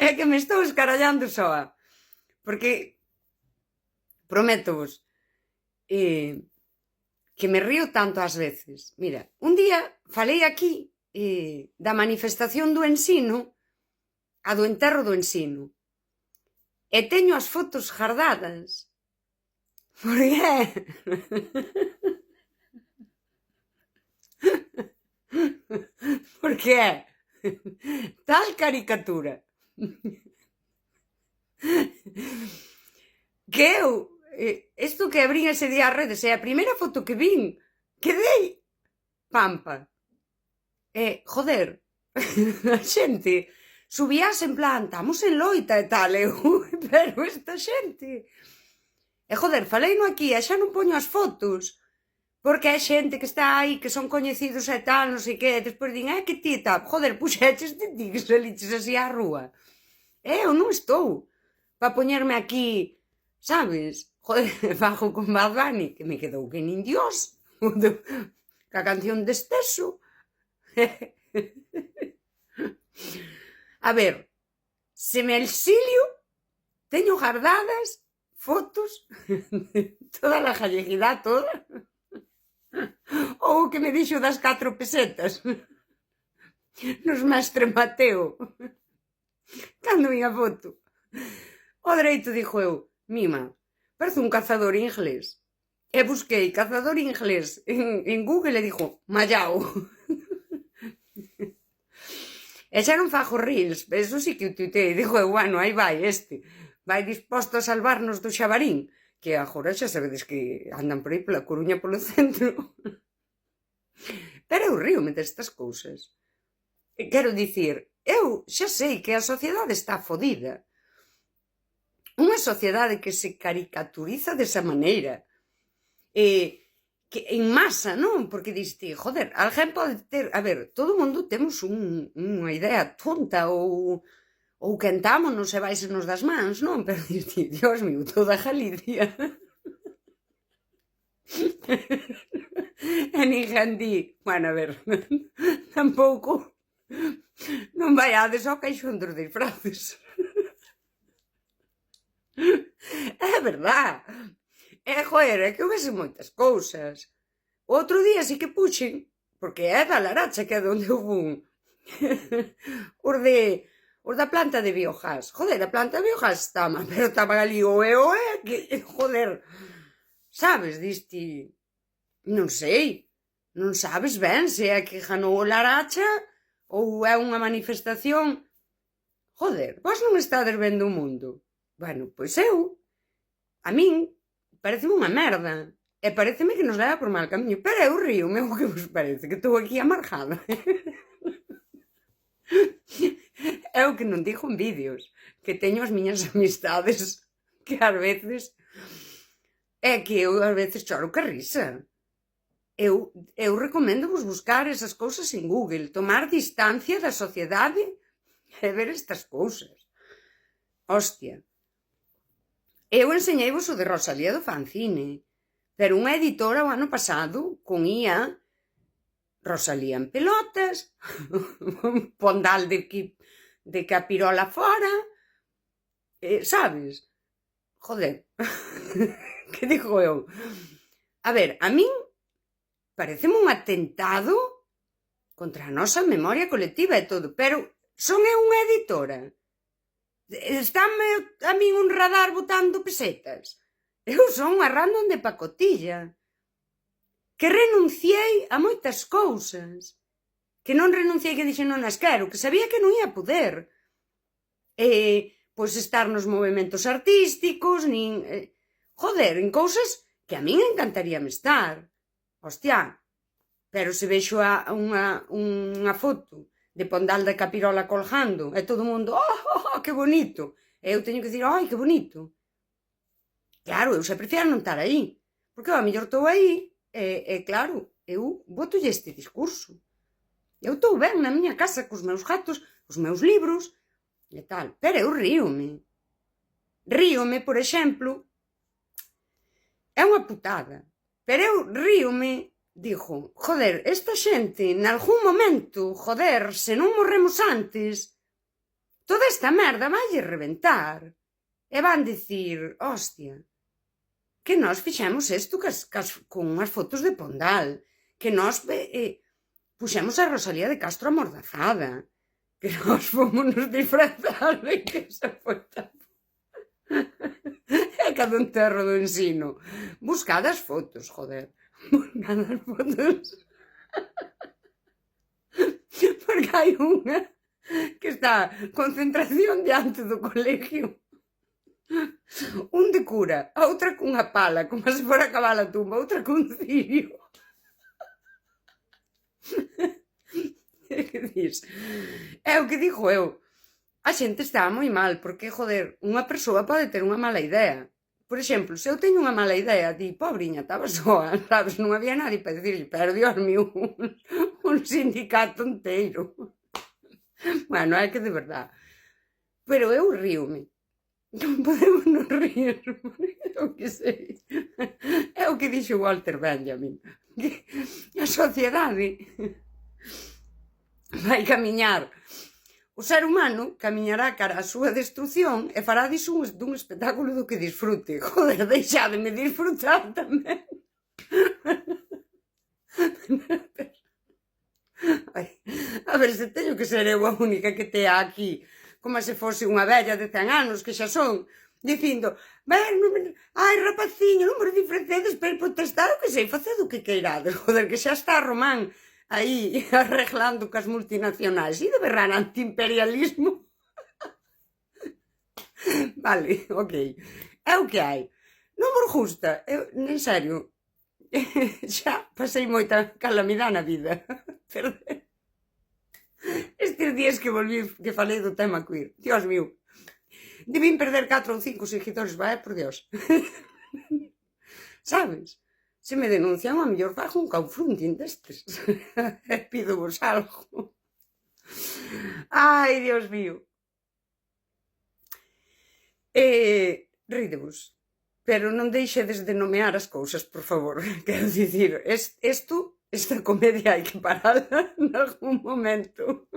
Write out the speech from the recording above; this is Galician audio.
É que me estou escarallando soa. Porque, prométovos, que me río tanto ás veces. Mira, un día falei aquí da manifestación do ensino, a do enterro do ensino. E teño as fotos gardadas. Por qué? Porque é tal caricatura que eu, isto que abrín ese día as redes, é a primeira foto que vin, quedei pampa. Joder, a xente subíase en plan, estamos en loita e tal, pero esta xente... joder, falei no aquí, e xa non poño as fotos, porque hai xente que está aí, que son coñecidos e tal, non sei que, e despois din, que ti tal, joder, puxeches de ti que saliches así á rúa. Eu non estou para poñerme aquí, sabes? Joder, fago con Bad Bunny, que me quedou que nin Dios, ca canción de Esteso. A ver, se me exilio, teño guardadas fotos de toda a galleguidade toda, ou que me dixo das 4 pesetas nos Mestre Mateo, cando vi a foto. O dereito, dixo eu, mima, parece un cazador inglés. E busquei cazador inglés en Google e dixo, Mallao. E xa non fago reels, eso sí que o tuitei. Dixo eu, bueno, aí vai este. Vai disposto a salvarnos do xabarín, que agora xa sabedes que andan por aí pola Coruña polo centro. Pero eu ríome destas cousas. Quero dicir, eu xa sei que a sociedade está fodida. Unha sociedade que se caricaturiza desa maneira. Que en masa, non? Porque diste, joder, alguén pode ter... A ver, todo o mundo temos unha idea tonta ou quentámonos e váisenos das mans, non? Pero diste, Dios mío, toda Galicia. E ninguén di, bueno, a ver, tampouco non vaiades ao caixón dos disfraces. É verdad. Joder, é que houvese moitas cousas. O outro día sí que puxen, porque é da Laracha, que é onde houve un... os da planta de biogás. Joder, a planta de biogás está mal, pero estaba ali oe, que, joder, sabes, diste... Non sei, non sabes ben se é que ganou o Laracha ou é unha manifestación. Joder, vos non estades vendo o mundo. Bueno, pois eu, a min, pareceme unha merda. E pareceme que nos leva por mal camiño. Pero eu río, meu, que vos parece? Que estou aquí amargada. É o que non digo en vídeos, que teño as miñas amistades, que ás veces... É que eu ás veces choro que risa. Eu recomendo vos buscar esas cousas en Google, tomar distancia da sociedade e ver estas cousas. Hostia. Eu enseñeivos o de Rosalía do fanzine, pero unha editora o ano pasado con IA Rosalía en pelotas, un pondal de capirola fora, sabes? Joder, que digo eu? A ver, a min pareceme un atentado contra a nosa memoria colectiva e todo, pero son eu unha editora? Estánme a min un radar botando pesetas? Eu son unha random de pacotilla, que renunciei a moitas cousas, que non renunciei, que dixen non as quero, que sabía que non ia poder, pois estar nos movimentos artísticos, nin... joder, en cousas que a min encantaríame estar. Hostia, pero se vexo unha foto de pondal da capirola colgando e todo o mundo, que bonito, e eu teño que dicir, ai, que bonito. Claro, eu xa prefiero non estar aí, porque eu a mellor estou aí, e claro, eu botolle este discurso. Eu estou ben na miña casa cos meus gatos, cos meus libros e tal, pero eu ríome. Ríome, por exemplo, é unha putada, pero eu ríome, digo, joder, esta xente, nalgún momento, joder, se non morremos antes, toda esta merda vai reventar. E van dicir, hostia, que nós fixemos isto con unhas fotos de Pondal, que nós puxemos a Rosalía de Castro amordazada, que nós fomos nos disfrazar e que se foi tan... É cada enterro do ensino. Buscad as fotos, joder. Buscad as fotos. Porque hai unha que está concentración diante do colegio. Un de cura, a outra cunha pala, como se fora a cavar a tumba, outra cun cirio. Que dis? É o que digo eu. A xente está moi mal, porque, joder, unha persoa pode ter unha mala idea. Por exemplo, se eu teño unha mala idea, di, pobriña, estaba soa, sabes, non había nadie para dicirlle, pero Dios mío, un sindicato inteiro. Bueno, é que de verdad. Pero eu ríome. Non podemos non rir, eu que sei. É o que dixo Walter Benjamin, que a sociedade vai camiñar. O ser humano camiñará cara á súa destrucción e fará diso dun espectáculo do que disfrute. Joder, deixádeme disfrutar tamén. Ai, a ver se teño que ser eu a única que tea aquí como se fose unha vella de 100 anos, que xa son, dicindo, ai, rapaciño, non vos disfracedes para protestar, o que sei, faced o que queirades, joder, que xa está Román aí arreglando cas multinacionais, e de berrar antiimperialismo. Vale, ok, é o que hai. Non vos gusta, en serio, xa pasei moita calamidade na vida, perdón. Estes días que volví, que falei do tema queer, Dios mío, debín perder 4 ou 5 seguidores, vai, por Dios. Sabes? Se me denuncian, a mellor fago un crowdfunding destes. Pido vos algo. Ai, Dios mío. Rídevos, pero non deixedes de nomear as cousas, por favor. Quero dicir, esta comedia hai que pararla en algún momento.